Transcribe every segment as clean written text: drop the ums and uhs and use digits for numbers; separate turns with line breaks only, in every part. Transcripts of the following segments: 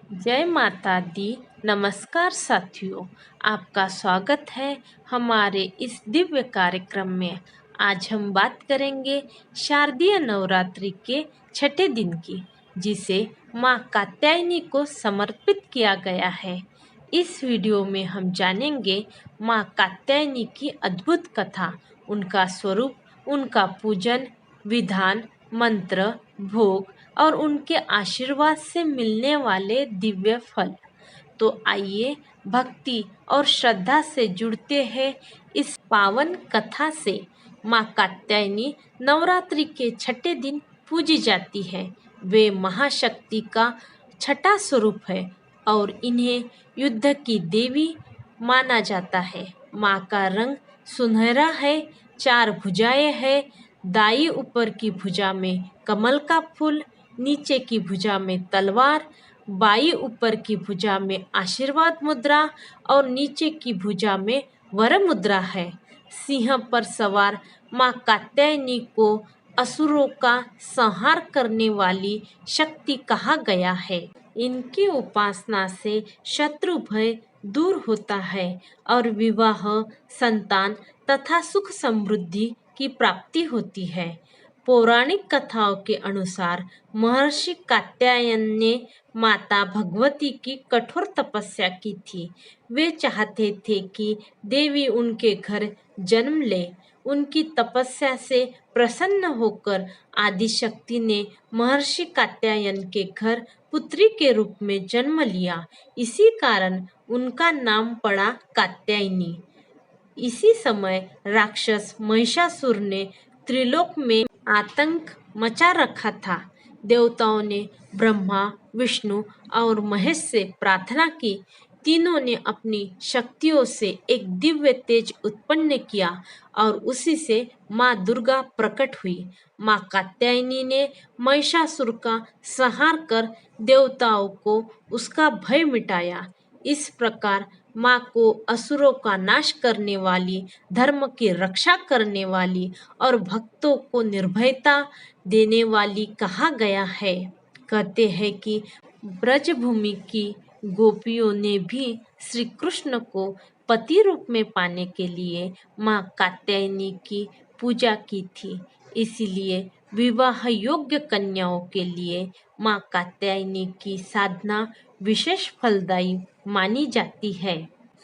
जय माता दी। नमस्कार साथियों, आपका स्वागत है हमारे इस दिव्य कार्यक्रम में। आज हम बात करेंगे शारदीय नवरात्रि के छठे दिन की, जिसे माँ कात्यायनी को समर्पित किया गया है। इस वीडियो में हम जानेंगे माँ कात्यायनी की अद्भुत कथा, उनका स्वरूप, उनका पूजन विधान, मंत्र, भोग और उनके आशीर्वाद से मिलने वाले दिव्य फल। तो आइए भक्ति और श्रद्धा से जुड़ते हैं इस पावन कथा से। माँ कात्यायनी नवरात्रि के छठे दिन पूजी जाती है। वे महाशक्ति का छठा स्वरूप है और इन्हें युद्ध की देवी माना जाता है। माँ का रंग सुनहरा है, 4 भुजाएं हैं। दाई ऊपर की भुजा में कमल का फूल, नीचे की भुजा में तलवार, बाई ऊपर की भुजा में आशीर्वाद मुद्रा और नीचे की भुजा में वर मुद्रा है। सिंह पर सवार माँ कात्यायनी को असुरों का संहार करने वाली शक्ति कहा गया है। इनकी उपासना से शत्रु भय दूर होता है और विवाह, संतान तथा सुख समृद्धि की प्राप्ति होती है। पौराणिक कथाओं के अनुसार महर्षि कात्यायन ने माता भगवती की कठोर तपस्या की थी। वे चाहते थे कि देवी उनके घर जन्म ले। उनकी तपस्या से प्रसन्न होकर आदिशक्ति ने महर्षि कात्यायन के घर पुत्री के रूप में जन्म लिया। इसी कारण उनका नाम पड़ा कात्यायनी। इसी समय राक्षस महिषासुर ने त्रिलोक में आतंक मचा रखा था। देवताओं ने ब्रह्मा, विष्णु और महेश से प्रार्थना की। तीनों ने अपनी शक्तियों से एक दिव्य तेज उत्पन्न किया और उसी से माँ दुर्गा प्रकट हुई। माँ कात्यायनी ने महिषासुर का संहार कर देवताओं को उसका भय मिटाया। इस प्रकार माँ को असुरों का नाश करने वाली, धर्म की रक्षा करने वाली और भक्तों को निर्भयता देने वाली कहा गया है। कहते हैं कि ब्रजभूमि की गोपियों ने भी श्री कृष्ण को पति रूप में पाने के लिए माँ कात्यायनी की पूजा की थी। इसीलिए विवाह योग्य कन्याओं के लिए माँ कात्यायनी की साधना विशेष फलदायी मानी जाती है।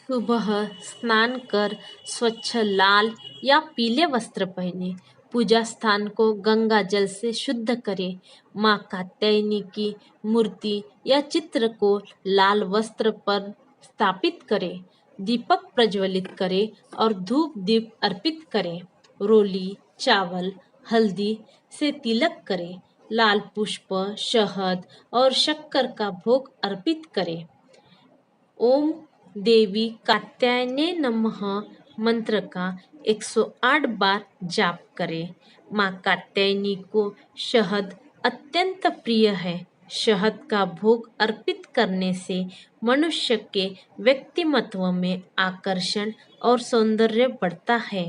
सुबह स्नान कर स्वच्छ लाल या पीले वस्त्र पहने, पूजा स्थान को गंगा जल से शुद्ध करें। माँ कात्यायनी की मूर्ति या चित्र को लाल वस्त्र पर स्थापित करें। दीपक प्रज्वलित करें और धूप दीप अर्पित करें। रोली, चावल, हल्दी से तिलक करें। लाल पुष्प, शहद और शक्कर का भोग अर्पित करें। ओम देवी कात्यायने नमः मंत्र का 108 बार जाप करें। माँ कात्यायनी को शहद अत्यंत प्रिय है। शहद का भोग अर्पित करने से मनुष्य के व्यक्तिमत्व में आकर्षण और सौंदर्य बढ़ता है।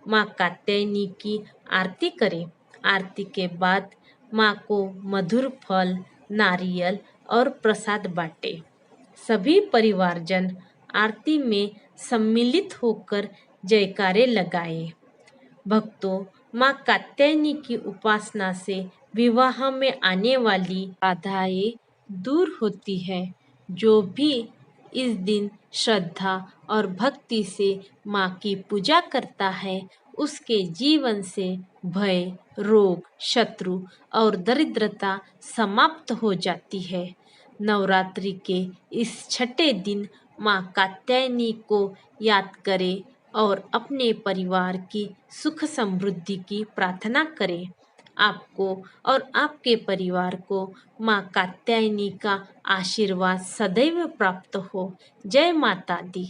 माँ कात्यायनी की आरती करें। आरती के बाद माँ को मधुर फल, नारियल और प्रसाद बांटें। सभी परिवारजन आरती में सम्मिलित होकर जयकारे लगाएं। भक्तों, माँ कात्यायनी की उपासना से विवाह में आने वाली बाधाएं दूर होती है। जो भी इस दिन श्रद्धा और भक्ति से माँ की पूजा करता है, उसके जीवन से भय, रोग, शत्रु और दरिद्रता समाप्त हो जाती है। नवरात्रि के इस छठे दिन माँ कात्यायनी को याद करें और अपने परिवार की सुख समृद्धि की प्रार्थना करें। आपको और आपके परिवार को माँ कात्यायनी का आशीर्वाद सदैव प्राप्त हो। जय माता दी।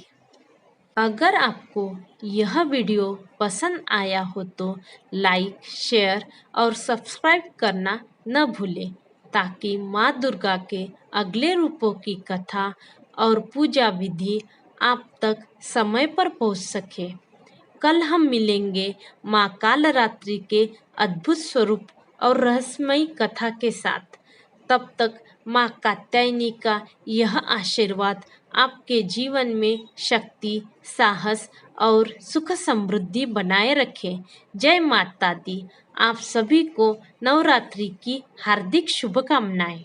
अगर आपको यह वीडियो पसंद आया हो तो लाइक, शेयर और सब्सक्राइब करना न भूलें, ताकि माँ दुर्गा के अगले रूपों की कथा और पूजा विधि आप तक समय पर पहुँच सके। कल हम मिलेंगे माँ कालरात्रि के अद्भुत स्वरूप और रहस्यमयी कथा के साथ। तब तक माँ कात्यायनी का यह आशीर्वाद आपके जीवन में शक्ति, साहस और सुख समृद्धि बनाए रखे। जय माता दी। आप सभी को नवरात्रि की हार्दिक शुभकामनाएं।